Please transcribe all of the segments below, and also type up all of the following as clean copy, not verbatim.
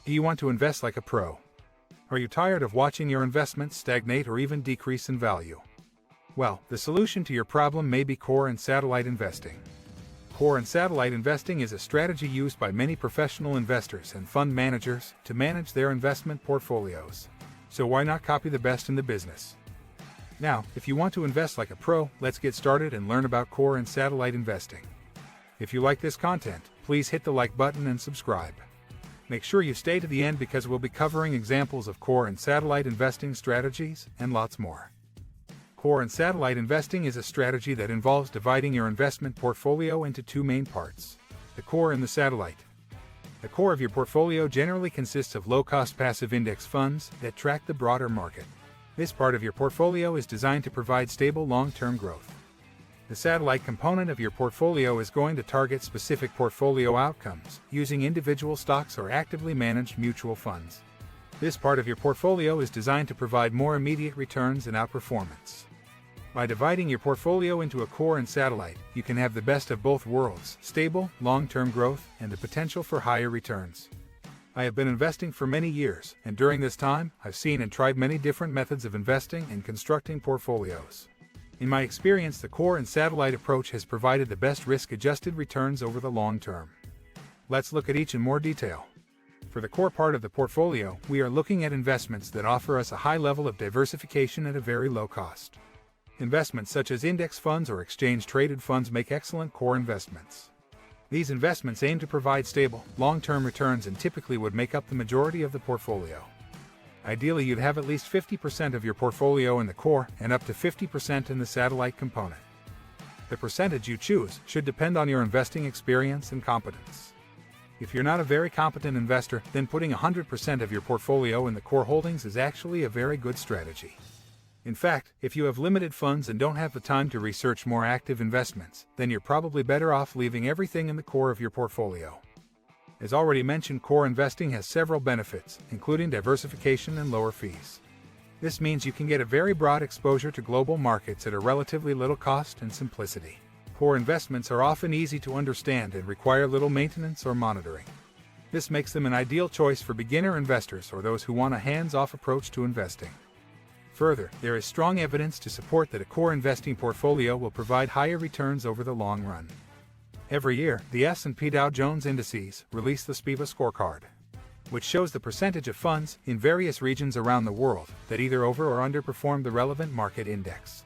Do you want to invest like a pro? Are you tired of watching your investments stagnate or even decrease in value? Well, the solution to your problem may be core and satellite investing. Core and satellite investing is a strategy used by many professional investors and fund managers to manage their investment portfolios. So why not copy the best in the business? Now, if you want to invest like a pro, let's get started and learn about core and satellite investing. If you like this content, please hit the like button and subscribe. Make sure you stay to the end because we'll be covering examples of core and satellite investing strategies and lots more. Core and satellite investing is a strategy that involves dividing your investment portfolio into two main parts: the core and the satellite. The core of your portfolio generally consists of low-cost passive index funds that track the broader market. This part of your portfolio is designed to provide stable long-term growth. The satellite component of your portfolio is going to target specific portfolio outcomes using individual stocks or actively managed mutual funds. This part of your portfolio is designed to provide more immediate returns and outperformance. By dividing your portfolio into a core and satellite, you can have the best of both worlds: stable, long-term growth, and the potential for higher returns. I have been investing for many years, and during this time, I've seen and tried many different methods of investing and constructing portfolios. In my experience, the core and satellite approach has provided the best risk-adjusted returns over the long term. Let's look at each in more detail. For the core part of the portfolio, we are looking at investments that offer us a high level of diversification at a very low cost. Investments such as index funds or exchange-traded funds make excellent core investments. These investments aim to provide stable, long-term returns and typically would make up the majority of the portfolio. Ideally, you'd have at least 50% of your portfolio in the core and up to 50% in the satellite component. The percentage you choose should depend on your investing experience and competence. If you're not a very competent investor, then putting 100% of your portfolio in the core holdings is actually a very good strategy. In fact, if you have limited funds and don't have the time to research more active investments, then you're probably better off leaving everything in the core of your portfolio. As already mentioned, core investing has several benefits, including diversification and lower fees. This means you can get a very broad exposure to global markets at a relatively little cost and simplicity. Core investments are often easy to understand and require little maintenance or monitoring. This makes them an ideal choice for beginner investors or those who want a hands-off approach to investing. Further, there is strong evidence to support that a core investing portfolio will provide higher returns over the long run. Every year, the S&P Dow Jones Indices release the SPIVA scorecard, which shows the percentage of funds in various regions around the world that either over or underperform the relevant market index.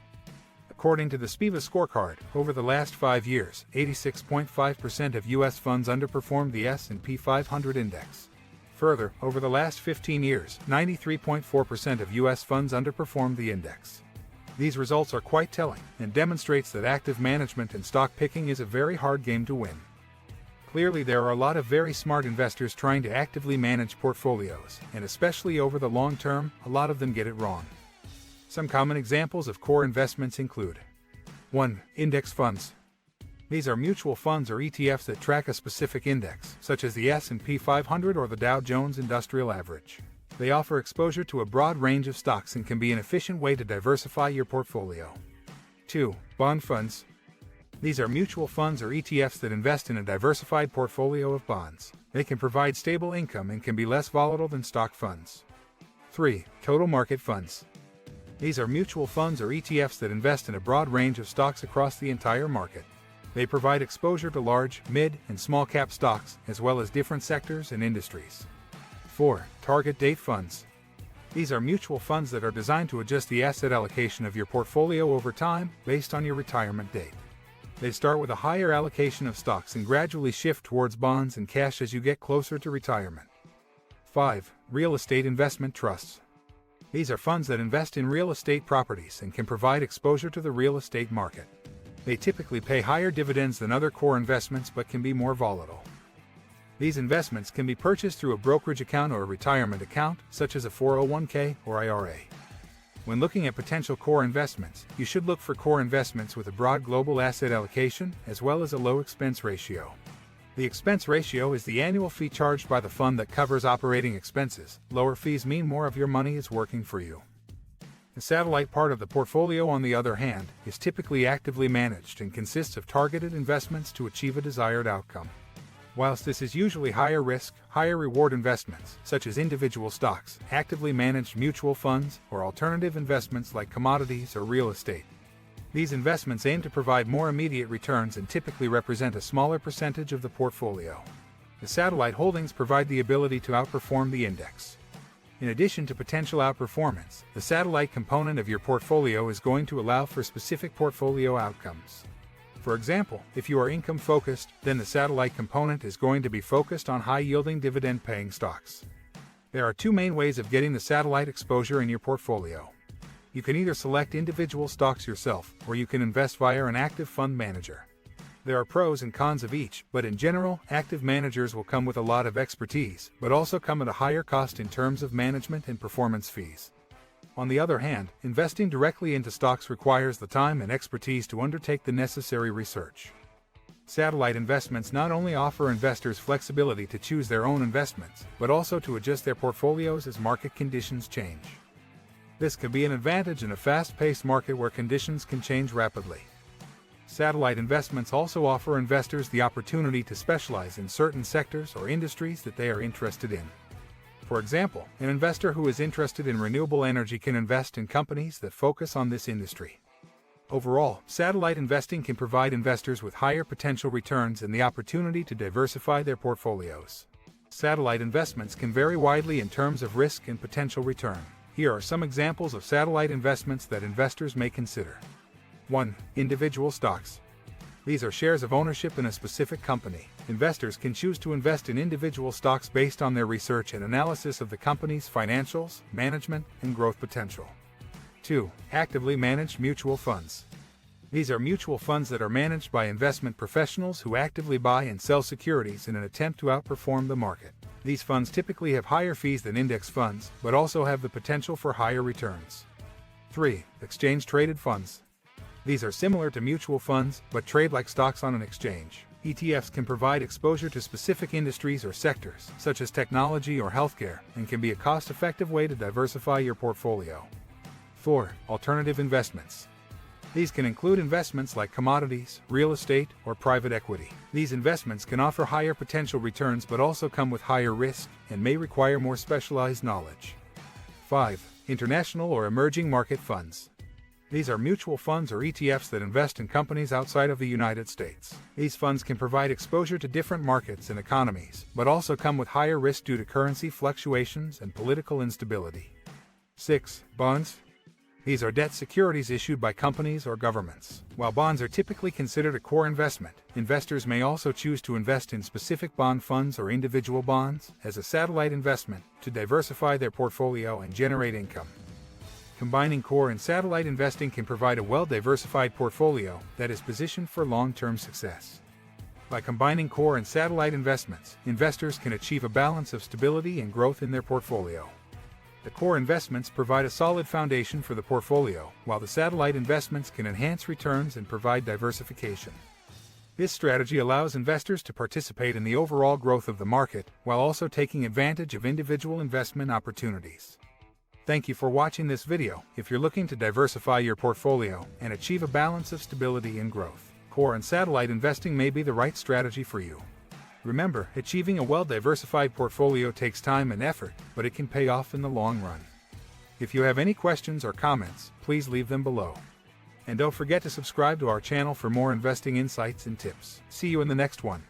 According to the SPIVA scorecard, over the last 5 years, 86.5% of U.S. funds underperformed the S&P 500 index. Further, over the last 15 years, 93.4% of U.S. funds underperformed the index. These results are quite telling and demonstrates that active management and stock picking is a very hard game to win. Clearly, there are a lot of very smart investors trying to actively manage portfolios, and especially over the long term, a lot of them get it wrong. Some common examples of core investments include: 1. Index funds. These are mutual funds or ETFs that track a specific index, such as the S&P 500 or the Dow Jones Industrial Average. They offer exposure to a broad range of stocks and can be an efficient way to diversify your portfolio. 2. Bond funds. These are mutual funds or ETFs that invest in a diversified portfolio of bonds. They can provide stable income and can be less volatile than stock funds. 3. Total market funds. These are mutual funds or ETFs that invest in a broad range of stocks across the entire market. They provide exposure to large, mid, and small cap stocks, as well as different sectors and industries. 4. Target date funds. These are mutual funds that are designed to adjust the asset allocation of your portfolio over time based on your retirement date. They start with a higher allocation of stocks and gradually shift towards bonds and cash as you get closer to retirement. 5. Real estate investment trusts. These are funds that invest in real estate properties and can provide exposure to the real estate market. They typically pay higher dividends than other core investments but can be more volatile. These investments can be purchased through a brokerage account or a retirement account, such as a 401k or IRA. When looking at potential core investments, you should look for core investments with a broad global asset allocation as well as a low expense ratio. The expense ratio is the annual fee charged by the fund that covers operating expenses. Lower fees mean more of your money is working for you. The satellite part of the portfolio, on the other hand, is typically actively managed and consists of targeted investments to achieve a desired outcome. Whilst this is usually higher risk, higher reward investments, such as individual stocks, actively managed mutual funds, or alternative investments like commodities or real estate. These investments aim to provide more immediate returns and typically represent a smaller percentage of the portfolio. The satellite holdings provide the ability to outperform the index. In addition to potential outperformance, the satellite component of your portfolio is going to allow for specific portfolio outcomes. For example, if you are income-focused, then the satellite component is going to be focused on high-yielding dividend-paying stocks. There are two main ways of getting the satellite exposure in your portfolio. You can either select individual stocks yourself, or you can invest via an active fund manager. There are pros and cons of each, but in general, active managers will come with a lot of expertise, but also come at a higher cost in terms of management and performance fees. On the other hand, investing directly into stocks requires the time and expertise to undertake the necessary research. Satellite investments not only offer investors flexibility to choose their own investments, but also to adjust their portfolios as market conditions change. This can be an advantage in a fast-paced market where conditions can change rapidly. Satellite investments also offer investors the opportunity to specialize in certain sectors or industries that they are interested in. For example, an investor who is interested in renewable energy can invest in companies that focus on this industry. Overall, satellite investing can provide investors with higher potential returns and the opportunity to diversify their portfolios. Satellite investments can vary widely in terms of risk and potential return. Here are some examples of satellite investments that investors may consider. 1. Individual stocks. These are shares of ownership in a specific company. Investors can choose to invest in individual stocks based on their research and analysis of the company's financials, management, and growth potential. 2. Actively managed mutual funds. These are mutual funds that are managed by investment professionals who actively buy and sell securities in an attempt to outperform the market. These funds typically have higher fees than index funds, but also have the potential for higher returns. 3. Exchange-traded funds. These are similar to mutual funds, but trade like stocks on an exchange. ETFs can provide exposure to specific industries or sectors, such as technology or healthcare, and can be a cost-effective way to diversify your portfolio. 4. Alternative investments. These can include investments like commodities, real estate, or private equity. These investments can offer higher potential returns but also come with higher risk and may require more specialized knowledge. 5. International or emerging market funds. These are mutual funds or ETFs that invest in companies outside of the United States. These funds can provide exposure to different markets and economies, but also come with higher risk due to currency fluctuations and political instability. 6. Bonds. These are debt securities issued by companies or governments. While bonds are typically considered a core investment, investors may also choose to invest in specific bond funds or individual bonds as a satellite investment to diversify their portfolio and generate income. Combining core and satellite investing can provide a well-diversified portfolio that is positioned for long-term success. By combining core and satellite investments, investors can achieve a balance of stability and growth in their portfolio. The core investments provide a solid foundation for the portfolio, while the satellite investments can enhance returns and provide diversification. This strategy allows investors to participate in the overall growth of the market, while also taking advantage of individual investment opportunities. Thank you for watching this video. If you're looking to diversify your portfolio and achieve a balance of stability and growth, core and satellite investing may be the right strategy for you. Remember, achieving a well-diversified portfolio takes time and effort, but it can pay off in the long run. If you have any questions or comments, please leave them below. And don't forget to subscribe to our channel for more investing insights and tips. See you in the next one.